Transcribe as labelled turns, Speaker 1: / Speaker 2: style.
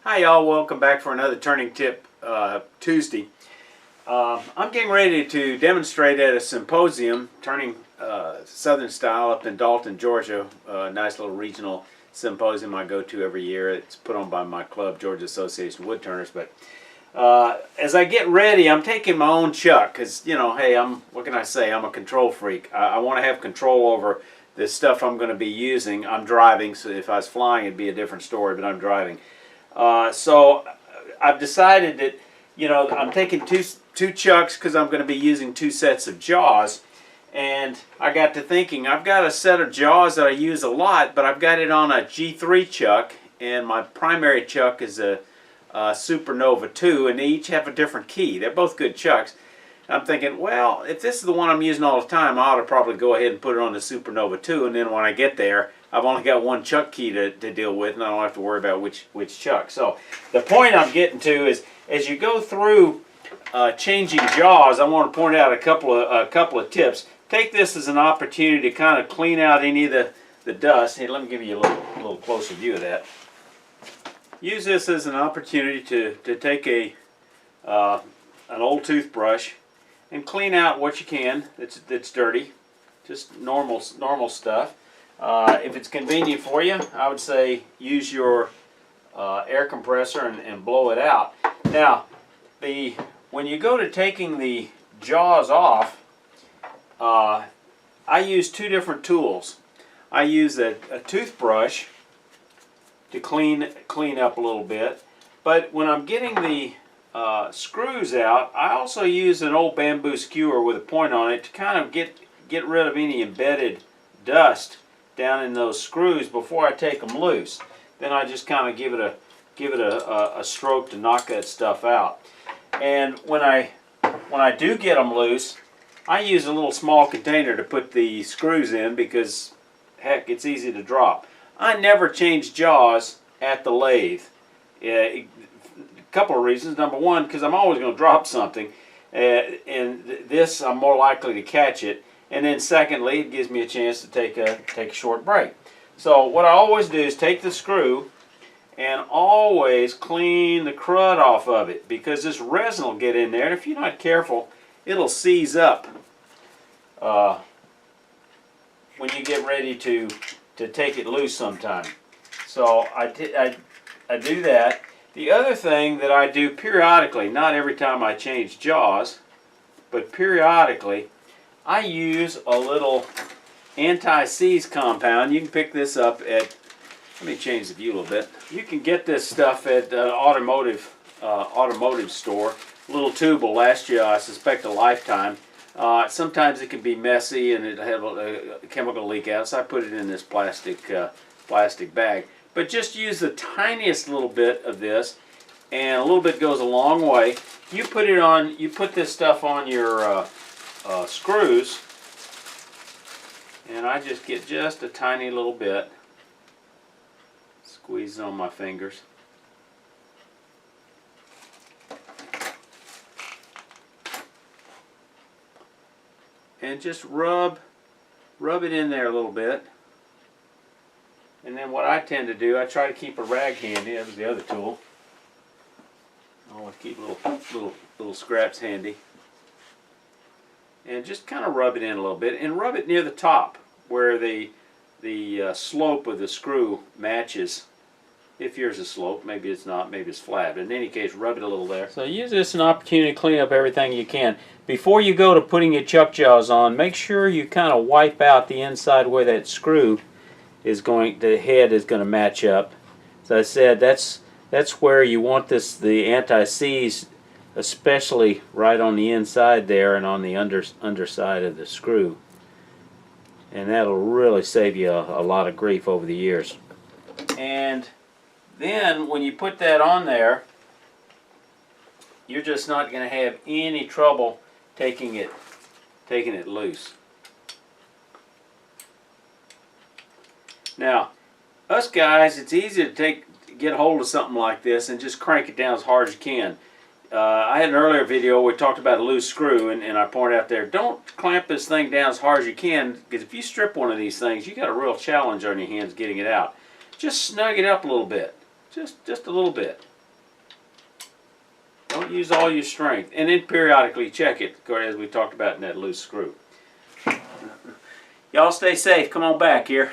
Speaker 1: Hi y'all, welcome back for another turning tip Tuesday. I'm getting ready to demonstrate at a symposium, turning Southern style up in Dalton, Georgia. A nice little regional symposium I go to every year. It's put on by my club, Georgia Association of Woodturners. But as I get ready, I'm taking my own chuck because, you know, hey, what can I say? I'm a control freak. I want to have control over the stuff I'm going to be using. I'm driving, so if I was flying it'd be a different story, but I'm driving. So I've decided that, you know, I'm taking two chucks because I'm going to be using two sets of jaws. And I got to thinking, I've got a set of jaws that I use a lot, but I've got it on a G3 chuck, and my primary chuck is a Supernova 2, and they each have a different key. They're both good chucks. I'm thinking, well, if this is the one I'm using all the time, I ought to probably go ahead and put it on the Supernova 2, and then when I get there, I've only got one chuck key to deal with, and I don't have to worry about which chuck. So the point I'm getting to is, as you go through changing jaws, I want to point out a couple of tips. Take this as an opportunity to kind of clean out any of the dust. Hey, let me give you a little closer view of that. Use this as an opportunity to take an old toothbrush and clean out what you can that's dirty, just normal stuff. If it's convenient for you, I would say use your air compressor and blow it out. Now, when you go to taking the jaws off, I use two different tools. I use a toothbrush to clean up a little bit, but when I'm getting the screws out, I also use an old bamboo skewer with a point on it to kind of get rid of any embedded dust down in those screws before I take them loose. Then I just kind of give it a stroke to knock that stuff out. And when I do get them loose, I use a little small container to put the screws in because, heck, it's easy to drop. I never change jaws at the lathe. A couple of reasons. Number one, because I'm always going to drop something, and this I'm more likely to catch it. And then secondly, it gives me a chance to take a short break. So what I always do is take the screw and always clean the crud off of it, because this resin will get in there, and if you're not careful, it'll seize up when you get ready to take it loose sometime. So I do that. The other thing that I do periodically, not every time I change jaws, but periodically, I use a little Antiseize compound. You can pick this up at, let me change the view a little bit. You can get this stuff at an automotive store. A little tube will last you, I suspect, a lifetime. Sometimes it can be messy and it'll have a chemical leak out, so I put it in this plastic bag. But just use the tiniest little bit of this, and a little bit goes a long way. You put this stuff on your screws, and I just get just a tiny little bit, squeeze it on my fingers. And just rub it in there a little bit. And then what I tend to do, I try to keep a rag handy. That was the other tool. I always keep little scraps handy. And just kind of rub it in a little bit, and rub it near the top where the slope of the screw matches. If yours is sloped, maybe it's not, maybe it's flat. But in any case, rub it a little there. So use this as an opportunity to clean up everything you can. Before you go to putting your chuck jaws on, make sure you kind of wipe out the inside where that screw is going, the head is going to match up. As I said, that's where you want the anti-seize, especially right on the inside there and on the underside of the screw. And that'll really save you a lot of grief over the years. And then when you put that on there, you're just not going to have any trouble taking it loose. Now, us guys, it's easy to get hold of something like this and just crank it down as hard as you can. I had an earlier video where we talked about a loose screw, and I pointed out there, don't clamp this thing down as hard as you can, because if you strip one of these things, you got a real challenge on your hands getting it out. Just snug it up a little bit, just a little bit. use all your strength, and then periodically check it, as we talked about in that loose screw. Y'all stay safe. Come on back here.